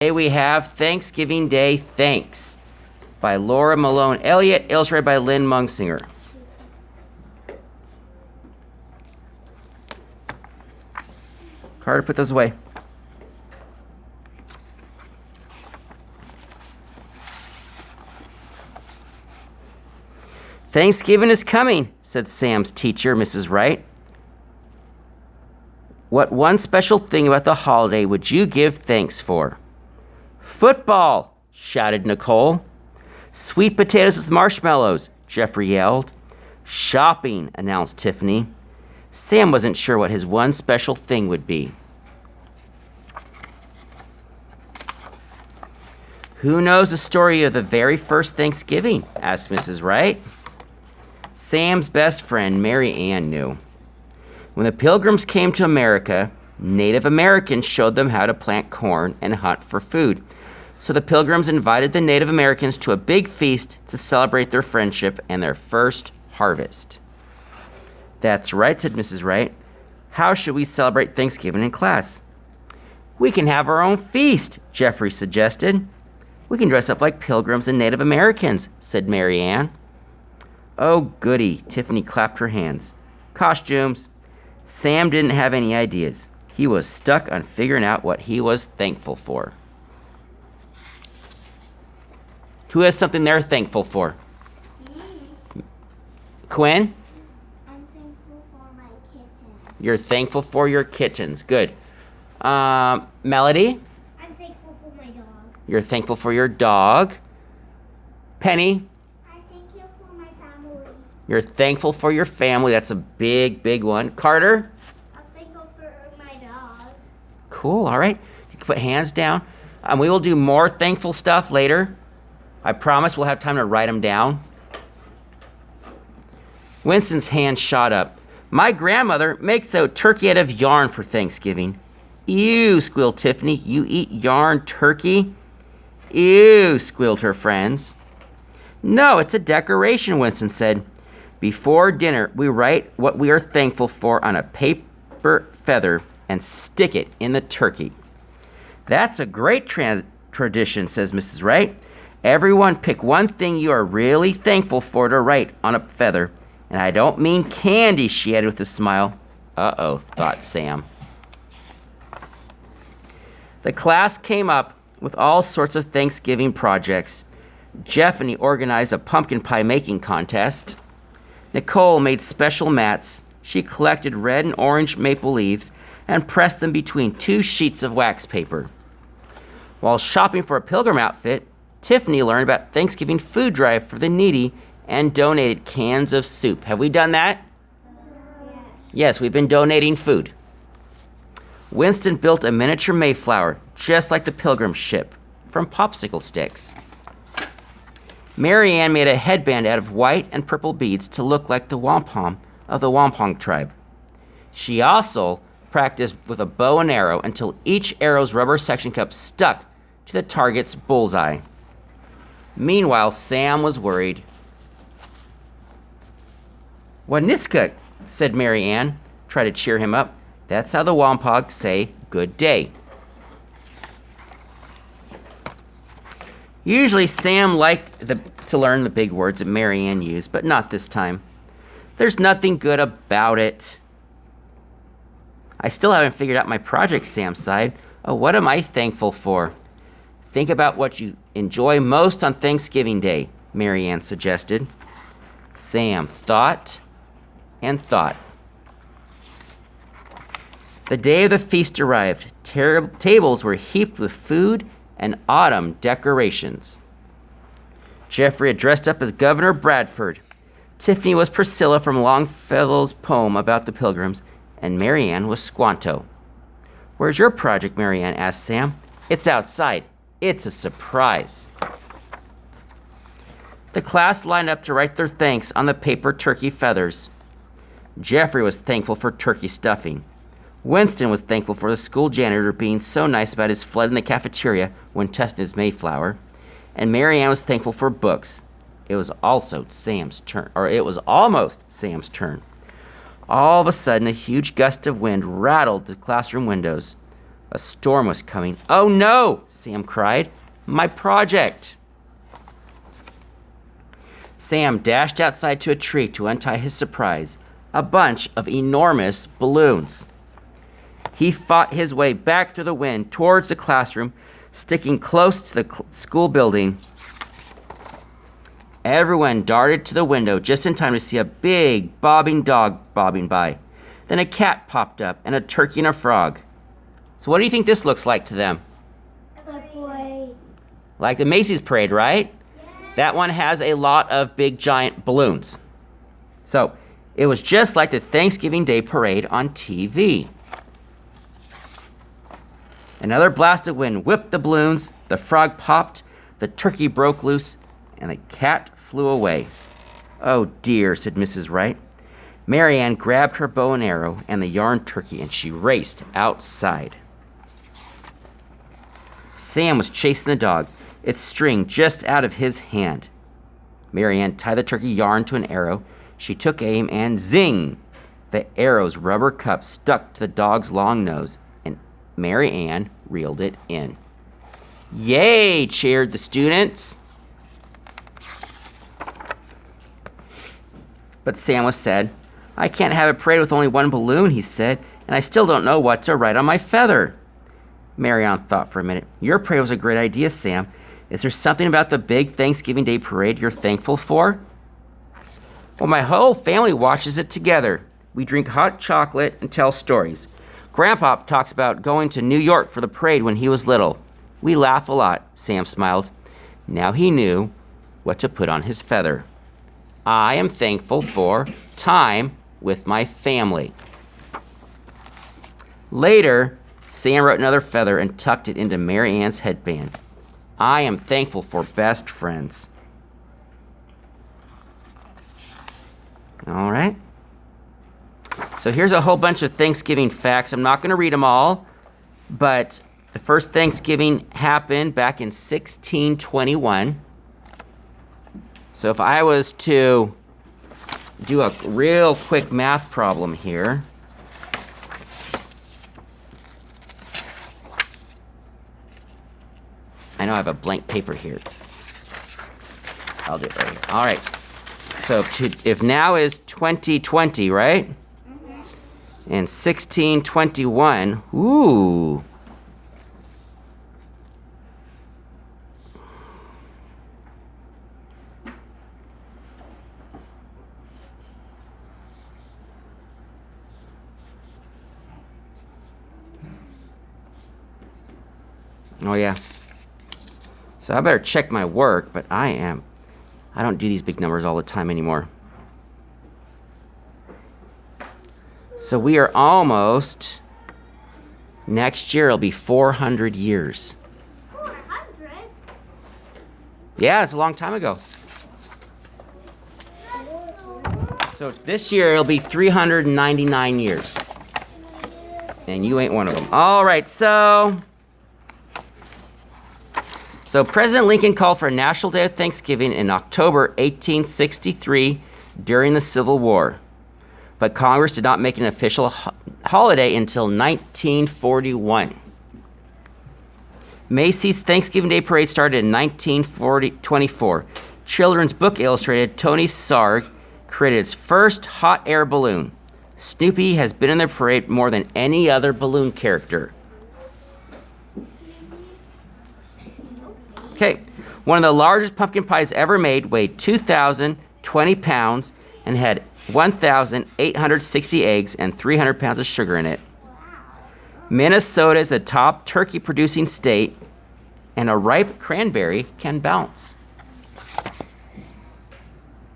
Today we have Thanksgiving Day Thanks by Laura Malone Elliot, illustrated by Lynn Munsinger. Carter, put those away. Thanksgiving is coming, said Sam's teacher, Mrs. Wright. What one special thing about the holiday would you give thanks for? Football, shouted Nicole. Sweet potatoes with marshmallows, Jeffrey yelled. Shopping, announced Tiffany. Sam wasn't sure what his one special thing would be. Who knows the story of the very first Thanksgiving? Asked Mrs. Wright. Sam's best friend, Mary Ann, knew. When the Pilgrims came to America, Native Americans showed them how to plant corn and hunt for food. So the Pilgrims invited the Native Americans to a big feast to celebrate their friendship and their first harvest. That's right, said Mrs. Wright. How should we celebrate Thanksgiving in class? We can have our own feast, Jeffrey suggested. We can dress up like Pilgrims and Native Americans, said Mary Ann. Oh, goody, Tiffany clapped her hands. Costumes. Sam didn't have any ideas. He was stuck on figuring out what he was thankful for. Who has something they're thankful for? Me. Quinn? I'm thankful for my kittens. You're thankful for your kittens. Good. Melody? I'm thankful for my dog. You're thankful for your dog. Penny? I'm thankful for my family. You're thankful for your family. That's a big, big one. Carter? I'm thankful for my dog. Cool. All right. You can put hands down. We will do more thankful stuff later. I promise we'll have time to write them down. Winston's hand shot up. My grandmother makes a turkey out of yarn for Thanksgiving. Ew, squealed Tiffany. You eat yarn turkey? Ew, squealed her friends. No, it's a decoration, Winston said. Before dinner, we write what we are thankful for on a paper feather and stick it in the turkey. That's a great tradition, says Mrs. Wright. Everyone pick one thing you are really thankful for to write on a feather. And I don't mean candy, she added with a smile. Uh-oh, thought Sam. The class came up with all sorts of Thanksgiving projects. Jeffany organized a pumpkin pie making contest. Nicole made special mats. She collected red and orange maple leaves and pressed them between 2 sheets of wax paper. While shopping for a pilgrim outfit, Tiffany learned about Thanksgiving food drive for the needy and donated cans of soup. Have we done that? Yes, we've been donating food. Winston built a miniature Mayflower, just like the Pilgrim ship, from popsicle sticks. Mary Ann made a headband out of white and purple beads to look like the wampum of the Wampum tribe. She also practiced with a bow and arrow until each arrow's rubber suction cup stuck to the target's bullseye. Meanwhile, Sam was worried. Waniska, said Mary Ann, try to cheer him up. That's how the Wampog say good day. Usually Sam liked to learn the big words that Mary Ann used, but not this time. There's nothing good about it. I still haven't figured out my project, Sam sighed. Oh, what am I thankful for? Think about what you enjoy most on Thanksgiving Day, Mary Ann suggested. Sam thought and thought. The day of the feast arrived. Tables were heaped with food and autumn decorations. Jeffrey had dressed up as Governor Bradford. Tiffany was Priscilla from Longfellow's poem about the Pilgrims, and Mary Ann was Squanto. Where's your project, Mary Ann asked Sam. It's outside. It's a surprise. The class lined up to write their thanks on the paper turkey feathers. Jeffrey was thankful for turkey stuffing. Winston was thankful for the school janitor being so nice about his flood in the cafeteria when testing his Mayflower. And Mary Ann was thankful for books. It was almost Sam's turn. All of a sudden, a huge gust of wind rattled the classroom windows. A storm was coming. "Oh no!" Sam cried. "My project!" Sam dashed outside to a tree to untie his surprise, a bunch of enormous balloons. He fought his way back through the wind towards the classroom, sticking close to the school building. Everyone darted to the window just in time to see a big bobbing dog bobbing by. Then a cat popped up and a turkey and a frog. So what do you think this looks like to them? A boy. Like the Macy's parade, right? That one has a lot of big giant balloons. So it was just like the Thanksgiving Day parade on TV. Another blast of wind whipped the balloons, the frog popped, the turkey broke loose, and the cat flew away. "Oh dear," said Mrs. Wright. Mary Ann grabbed her bow and arrow and the yarn turkey, and she raced outside. Sam was chasing the dog, its string just out of his hand. Mary Ann tied the turkey yarn to an arrow. She took aim and zing! The arrow's rubber cup stuck to the dog's long nose, and Mary Ann reeled it in. "Yay!" cheered the students. But Sam was sad. "I can't have a parade with only one balloon," he said, "and I still don't know what to write on my feather." Mary Ann thought for a minute. "Your parade was a great idea, Sam. Is there something about the big Thanksgiving Day parade you're thankful for?" "Well, my whole family watches it together. We drink hot chocolate and tell stories. Grandpa talks about going to New York for the parade when he was little. We laugh a lot," Sam smiled. Now he knew what to put on his feather. "I am thankful for time with my family." Later, Sam wrote another feather and tucked it into Mary Ann's headband. "I am thankful for best friends." All right. So here's a whole bunch of Thanksgiving facts. I'm not going to read them all, but the first Thanksgiving happened back in 1621. So if I was to do a real quick math problem here. I know I have a blank paper here. I'll do it right here. All right. So if now is 2020, right? Mm-hmm. And 1621, ooh. Oh yeah. So I better check my work, but I don't do these big numbers all the time anymore. So we are almost, next year it'll be 400 years. 400? Yeah, it's a long time ago. So this year it'll be 399 years. And you ain't one of them. All right, so President Lincoln called for a National Day of Thanksgiving in October 1863 during the Civil War. But Congress did not make an official holiday until 1941. Macy's Thanksgiving Day Parade started in 1924. Children's book illustrator Tony Sarg created its first hot air balloon. Snoopy has been in the parade more than any other balloon character. Okay, one of the largest pumpkin pies ever made weighed 2,020 pounds and had 1,860 eggs and 300 pounds of sugar in it. Minnesota is the top turkey-producing state, and a ripe cranberry can bounce.